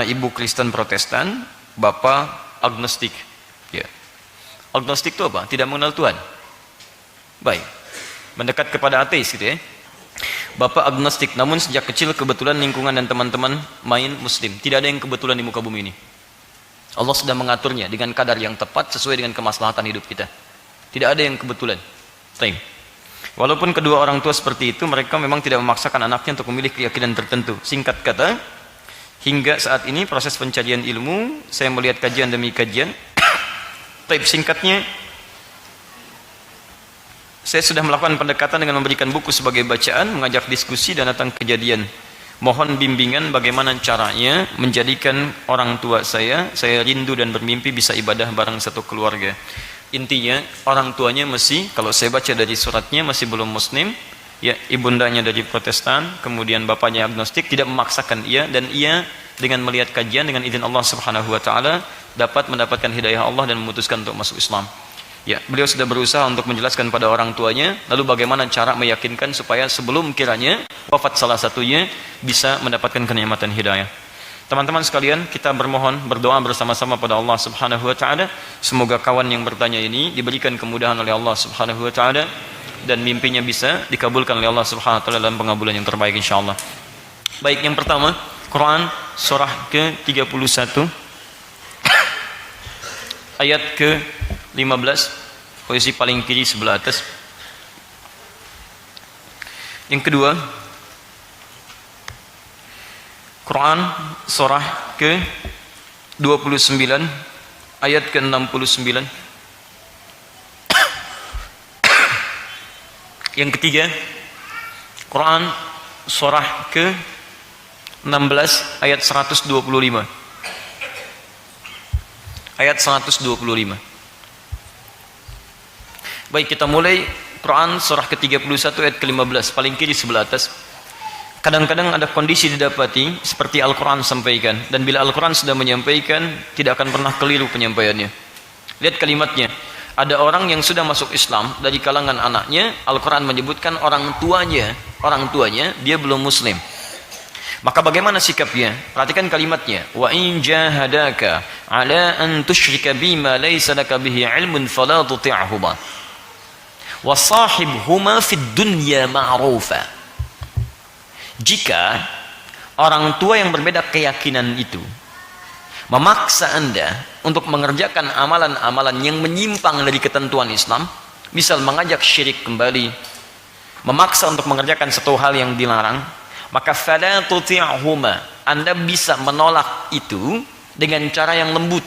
karena ibu Kristen Protestan, bapak agnostik. Ya. Agnostik itu apa? Tidak mengenal Tuhan. Baik. Mendekat kepada ateis gitu ya. Bapak agnostik, namun sejak kecil kebetulan lingkungan dan teman-teman main muslim. Tidak ada yang kebetulan di muka bumi ini. Allah sudah mengaturnya dengan kadar yang tepat sesuai dengan kemaslahatan hidup kita. Tidak ada yang kebetulan. Taim. Walaupun kedua orang tua seperti itu, mereka memang tidak memaksakan anaknya untuk memilih keyakinan tertentu. Singkat kata, hingga saat ini proses pencarian ilmu, saya melihat kajian demi kajian. Taib singkatnya, saya sudah melakukan pendekatan dengan memberikan buku sebagai bacaan, mengajak diskusi dan datang kejadian. Mohon bimbingan bagaimana caranya menjadikan orang tua saya rindu dan bermimpi bisa ibadah bareng satu keluarga. Intinya orang tuanya masih, kalau saya baca dari suratnya, masih belum muslim, ya, ibundanya dari Protestan, kemudian bapaknya agnostik, tidak memaksakan ia, dan ia dengan melihat kajian dengan izin Allah Subhanahu wa taala dapat mendapatkan hidayah Allah dan memutuskan untuk masuk Islam. Ya, beliau sudah berusaha untuk menjelaskan pada orang tuanya, lalu bagaimana cara meyakinkan supaya sebelum kiranya wafat salah satunya bisa mendapatkan kenikmatan hidayah. Teman-teman sekalian, kita berdoa bersama-sama pada Allah Subhanahu wa taala. Semoga kawan yang bertanya ini diberikan kemudahan oleh Allah Subhanahu wa taala dan mimpinya bisa dikabulkan oleh Allah Subhanahu wa taala dalam pengabulan yang terbaik insyaallah. Baik, yang pertama, Quran surah ke-31 ayat ke-15, posisi paling kiri sebelah atas. Yang kedua, Quran surah ke-29 ayat ke-69. Yang ketiga, Quran surah ke-16 ayat 125. Ayat 125. Baik, kita mulai Quran surah ke-31 ayat ke-15, paling kiri sebelah atas. Kadang-kadang ada kondisi didapati seperti Al-Quran sampaikan, dan bila Al-Quran sudah menyampaikan tidak akan pernah keliru penyampaiannya. Lihat kalimatnya, ada orang yang sudah masuk Islam dari kalangan anaknya, Al-Quran menyebutkan orang tuanya dia belum muslim. Maka bagaimana sikapnya? Perhatikan kalimatnya, wa in jahadaka ala an tusyrika bima laysa laka bihi ilmun fala tuti'huma wa sahibhuma fid dunya ma'rufa. Jika orang tua yang berbeda keyakinan itu memaksa Anda untuk mengerjakan amalan-amalan yang menyimpang dari ketentuan Islam, misal mengajak syirik kembali, memaksa untuk mengerjakan satu hal yang dilarang, maka fala tuti'huma, Anda bisa menolak itu dengan cara yang lembut.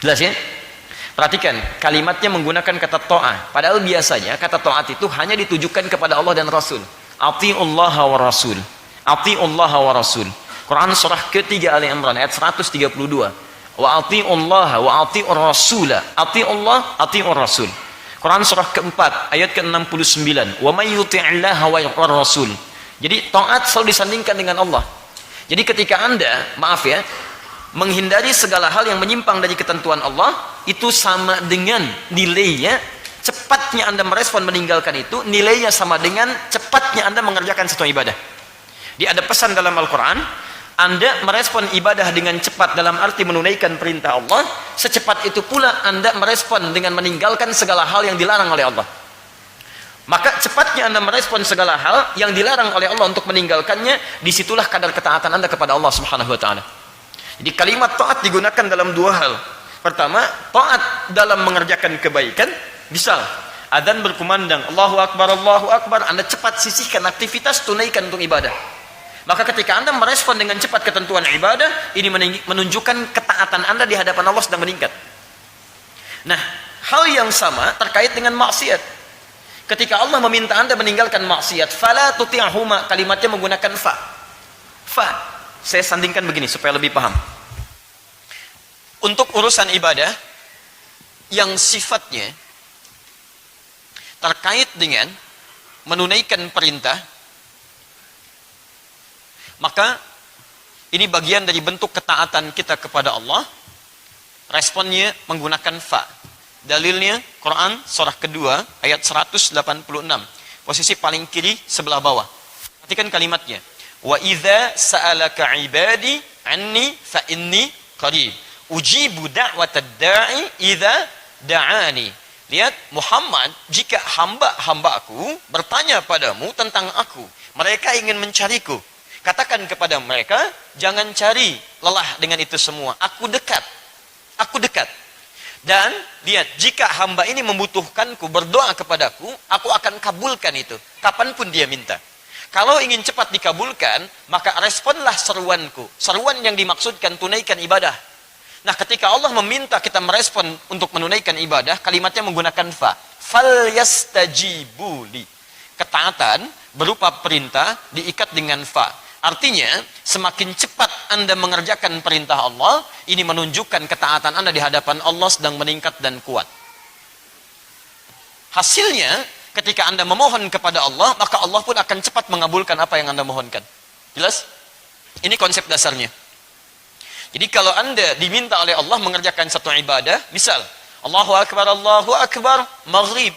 Jelas ya? Perhatikan, kalimatnya menggunakan kata ta'ah, padahal biasanya kata ta'at itu hanya ditujukan kepada Allah dan Rasul. Ati'ullaha wa rasul, ati'ullaha wa rasul. Quran surah ke-3 Ali Imran ayat 132. Wa ati'ullaha wa ati'ur rasula, ati'ullah ati'ur rasul. Quran surah ke-4 ayat ke-69. Wa may yuti'illaha wa rasul. Jadi taat selalu disandingkan dengan Allah. Jadi ketika Anda, maaf ya, menghindari segala hal yang menyimpang dari ketentuan Allah, itu sama dengan nilainya, cepatnya Anda merespon meninggalkan itu, nilainya sama dengan cepatnya Anda mengerjakan satu ibadah. Jadi ada pesan dalam Al-Quran, Anda merespon ibadah dengan cepat dalam arti menunaikan perintah Allah, secepat itu pula Anda merespon dengan meninggalkan segala hal yang dilarang oleh Allah. Maka cepatnya Anda merespon segala hal yang dilarang oleh Allah untuk meninggalkannya, disitulah kadar ketaatan Anda kepada Allah Subhanahu wa taala. Jadi kalimat taat digunakan dalam dua hal. Pertama, taat dalam mengerjakan kebaikan. Misal, adzan berkumandang, Allahu Akbar, Anda cepat sisihkan aktivitas, tunaikan untuk ibadah. Maka ketika Anda merespon dengan cepat ketentuan ibadah, ini menunjukkan ketaatan Anda di hadapan Allah sedang meningkat. Nah, hal yang sama terkait dengan maksiat. Ketika Allah meminta Anda meninggalkan maksiat, fala tuti'huma, kalimatnya menggunakan fa. Fa. Saya sandingkan begini supaya lebih paham. Untuk urusan ibadah yang sifatnya terkait dengan menunaikan perintah, maka ini bagian dari bentuk ketaatan kita kepada Allah. Responnya menggunakan fa. Dalilnya Quran surah kedua ayat 186, posisi paling kiri sebelah bawah. Perhatikan kalimatnya, wa idza sa'alaka ibadi anni fa inni qarib. Ujibu da'watad da'i idza da'ani. Lihat, Muhammad, jika hamba-hambaku bertanya padamu tentang aku, mereka ingin mencariku, katakan kepada mereka, jangan cari lelah dengan itu semua. Aku dekat. Aku dekat. Dan lihat, jika hamba ini membutuhkanku, berdoa kepadaku, aku akan kabulkan itu. Kapanpun dia minta. Kalau ingin cepat dikabulkan, maka responlah seruanku. Seruan yang dimaksudkan tunaikan ibadah. Nah, ketika Allah meminta kita merespon untuk menunaikan ibadah, kalimatnya menggunakan fa. Fal yastajibuli. Ketaatan berupa perintah diikat dengan fa. Artinya, semakin cepat Anda mengerjakan perintah Allah, ini menunjukkan ketaatan Anda di hadapan Allah sedang meningkat dan kuat. Hasilnya, ketika Anda memohon kepada Allah, maka Allah pun akan cepat mengabulkan apa yang Anda mohonkan. Jelas? Ini konsep dasarnya. Jadi kalau Anda diminta oleh Allah mengerjakan satu ibadah, misal, Allahu Akbar, maghrib.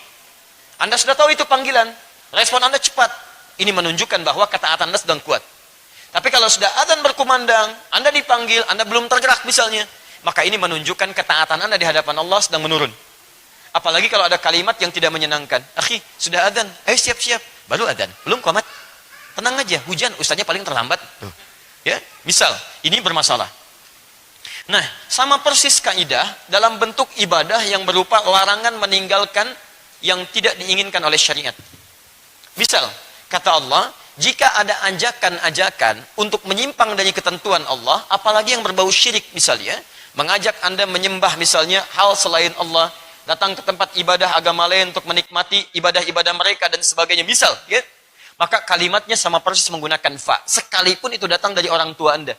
Anda sudah tahu itu panggilan, respon Anda cepat. Ini menunjukkan bahwa ketaatan Anda sedang kuat. Tapi kalau sudah adzan berkumandang, Anda dipanggil, Anda belum tergerak misalnya, maka ini menunjukkan ketaatan Anda di hadapan Allah sedang menurun. Apalagi kalau ada kalimat yang tidak menyenangkan. Akhi, sudah adzan, ayo siap-siap. Baru adzan, belum qomat. Tenang aja, hujan, ustaznya paling terlambat. Ya, misal, ini bermasalah. Nah, sama persis kaidah dalam bentuk ibadah yang berupa larangan meninggalkan yang tidak diinginkan oleh syariat. Misal, kata Allah, jika ada ajakan-ajakan untuk menyimpang dari ketentuan Allah, apalagi yang berbau syirik misalnya, mengajak Anda menyembah misalnya hal selain Allah, datang ke tempat ibadah agama lain untuk menikmati ibadah-ibadah mereka dan sebagainya, misal, ya, maka kalimatnya sama persis menggunakan fa, sekalipun itu datang dari orang tua Anda.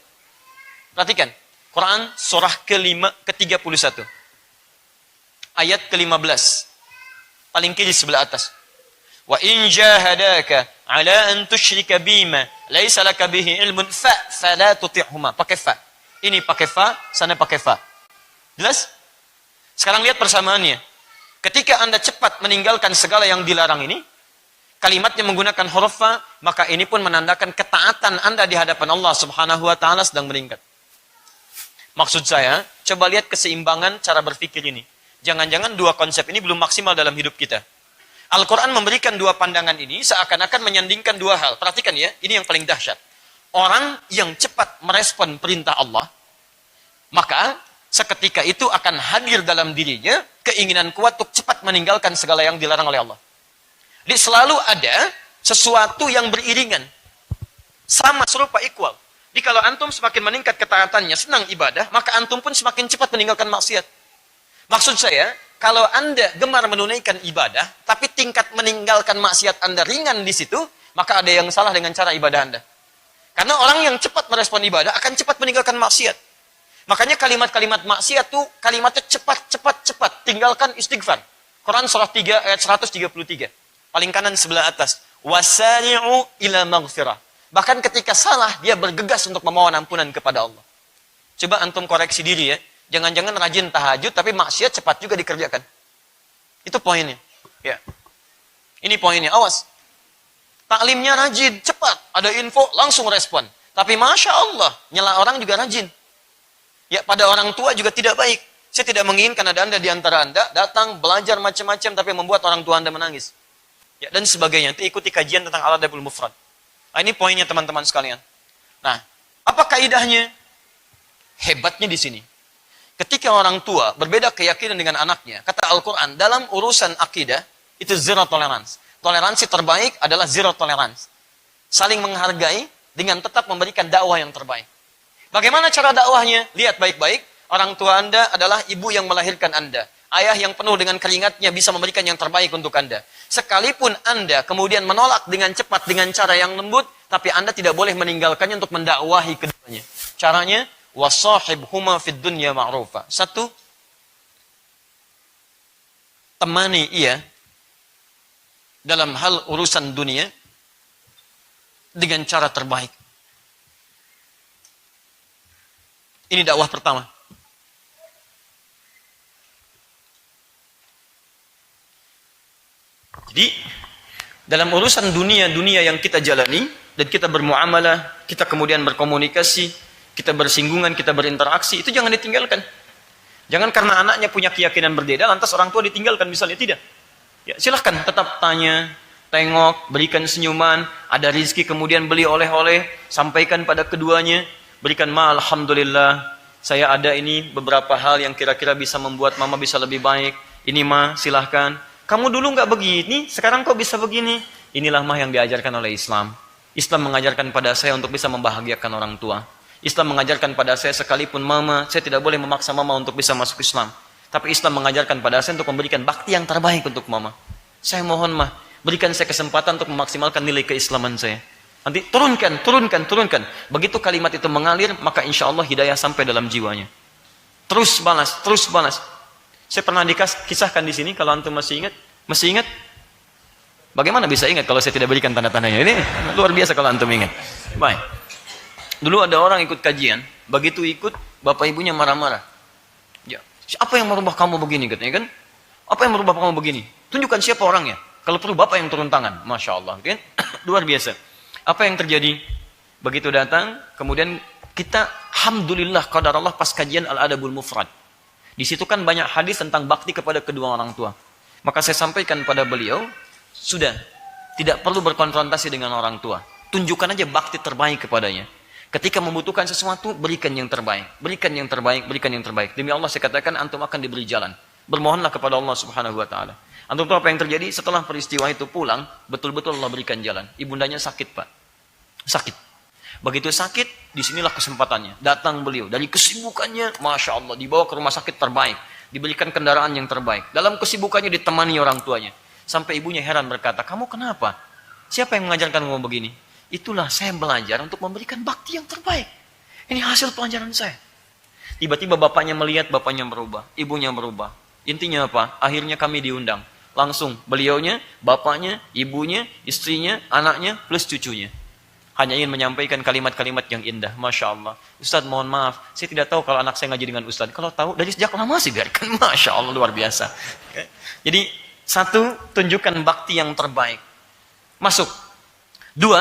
Perhatikan, Quran surah ke-31 ayat ke-15 paling kiri sebelah atas. Wa in jahadaka ala an tusyrika bima laisa laka bihi ilmun fala tuti'huma. Pakai fa. Ini pakai fa, sana pakai fa. Jelas? Sekarang lihat persamaannya. Ketika Anda cepat meninggalkan segala yang dilarang ini, kalimatnya menggunakan huruf fa, maka ini pun menandakan ketaatan Anda di hadapan Allah Subhanahu wa taala sedang meningkat. Maksud saya, coba lihat keseimbangan cara berpikir ini. Jangan-jangan dua konsep ini belum maksimal dalam hidup kita. Al-Quran memberikan dua pandangan ini seakan-akan menyandingkan dua hal. Perhatikan ya, ini yang paling dahsyat. Orang yang cepat merespon perintah Allah, maka seketika itu akan hadir dalam dirinya keinginan kuat untuk cepat meninggalkan segala yang dilarang oleh Allah. Jadi selalu ada sesuatu yang beriringan. Sama, serupa, equal. Jadi kalau antum semakin meningkat ketaatannya, senang ibadah, maka antum pun semakin cepat meninggalkan maksiat. Maksud saya, kalau Anda gemar menunaikan ibadah, tapi tingkat meninggalkan maksiat Anda ringan di situ, maka ada yang salah dengan cara ibadah Anda. Karena orang yang cepat merespon ibadah akan cepat meninggalkan maksiat. Makanya kalimat-kalimat maksiat itu kalimatnya cepat. Tinggalkan istighfar. Quran surah 3 ayat 133. Paling kanan sebelah atas. Wasari'u ila maghfirah. Bahkan ketika salah, dia bergegas untuk memohon ampunan kepada Allah. Coba antum koreksi diri ya. Jangan-jangan rajin tahajud, tapi maksiat cepat juga dikerjakan. Itu poinnya. Ya. Ini poinnya, awas. Taklimnya rajin, cepat. Ada info, langsung respon. Tapi Masya Allah, nyela orang juga rajin. Ya, pada orang tua juga tidak baik. Saya tidak menginginkan ada Anda di antara Anda, datang, belajar macam-macam, tapi membuat orang tua Anda menangis. Ya, dan sebagainya. Nanti ikuti kajian tentang al-adabul mufrad. Nah, ini poinnya teman-teman sekalian. Nah, apa kaidahnya? Hebatnya di sini. Ketika orang tua berbeda keyakinan dengan anaknya, kata Al-Quran, dalam urusan akidah, itu zero tolerance. Toleransi terbaik adalah zero tolerance. Saling menghargai dengan tetap memberikan dakwah yang terbaik. Bagaimana cara dakwahnya? Lihat baik-baik. Orang tua Anda adalah ibu yang melahirkan Anda. Ayah yang penuh dengan keringatnya bisa memberikan yang terbaik untuk Anda. Sekalipun Anda kemudian menolak dengan cepat, dengan cara yang lembut, tapi Anda tidak boleh meninggalkannya untuk mendakwahi keduanya. Caranya, wasahibhuma fid dunya ma'rufa. Satu, temani ia dalam hal urusan dunia dengan cara terbaik. Ini dakwah pertama. Jadi, dalam urusan dunia yang kita jalani, dan kita bermuamalah, kita kemudian berkomunikasi, kita bersinggungan, kita berinteraksi, itu jangan ditinggalkan. Jangan karena anaknya punya keyakinan berbeda, lantas orang tua ditinggalkan misalnya, tidak. Ya, silahkan tetap tanya, tengok, berikan senyuman, ada rizki kemudian beli oleh-oleh, sampaikan pada keduanya, berikan alhamdulillah, saya ada ini beberapa hal yang kira-kira bisa membuat mama bisa lebih baik. Ini ma, silahkan. Kamu dulu nggak begini, sekarang kok bisa begini. Inilah mah yang diajarkan oleh Islam. Islam mengajarkan pada saya untuk bisa membahagiakan orang tua. Islam mengajarkan pada saya sekalipun mama, saya tidak boleh memaksa mama untuk bisa masuk Islam. Tapi Islam mengajarkan pada saya untuk memberikan bakti yang terbaik untuk mama. Saya mohon mah, berikan saya kesempatan untuk memaksimalkan nilai keislaman saya. Nanti turunkan. Begitu kalimat itu mengalir, maka insya Allah hidayah sampai dalam jiwanya. Terus balas. Saya pernah kisahkan di sini, kalau antum masih ingat? Bagaimana bisa ingat kalau saya tidak berikan tanda-tandanya? Ini luar biasa kalau antum ingat. Baik. Dulu ada orang ikut kajian, begitu ikut, bapak ibunya marah-marah. Ya, apa yang merubah kamu begini katanya kan? Apa yang merubah kamu begini? Tunjukkan siapa orangnya. Kalau perlu bapak yang turun tangan. Masya Allah, kan? Luar biasa. Apa yang terjadi? Begitu datang, kemudian kita, alhamdulillah, qadar Allah pas kajian Al-Adabul Mufrad. Di situ kan banyak hadis tentang bakti kepada kedua orang tua. Maka saya sampaikan pada beliau, sudah, tidak perlu berkonfrontasi dengan orang tua. Tunjukkan aja bakti terbaik kepadanya. Ketika membutuhkan sesuatu, berikan yang terbaik. Demi Allah saya katakan, antum akan diberi jalan. Bermohonlah kepada Allah Subhanahu wa taala. Antum tahu apa yang terjadi setelah peristiwa itu pulang, betul-betul Allah berikan jalan. Ibundanya sakit, Pak. Sakit. Begitu sakit, disinilah kesempatannya. Datang beliau dari kesibukannya, Masya Allah, dibawa ke rumah sakit terbaik, diberikan kendaraan yang terbaik. Dalam kesibukannya ditemani orang tuanya. Sampai ibunya heran berkata, "Kamu kenapa? Siapa yang mengajarkan kamu begini?" Itulah saya belajar untuk memberikan bakti yang terbaik. Ini hasil pelajaran saya. Tiba-tiba bapaknya melihat, bapaknya berubah, ibunya berubah. Intinya apa? Akhirnya kami diundang. Langsung beliaunya, bapaknya, ibunya, istrinya, anaknya, plus cucunya. Hanya ingin menyampaikan kalimat-kalimat yang indah. Masya Allah. Ustaz, mohon maaf. Saya tidak tahu kalau anak saya ngaji dengan Ustaz. Kalau tahu, dari sejak lama sih biarkan. Masya Allah, luar biasa. Jadi, satu, tunjukkan bakti yang terbaik. Masuk. Dua,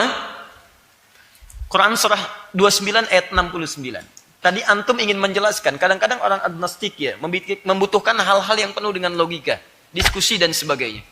Quran surah 29 ayat 69. Tadi antum ingin menjelaskan, kadang-kadang orang agnostik ya, membutuhkan hal-hal yang penuh dengan logika, diskusi dan sebagainya.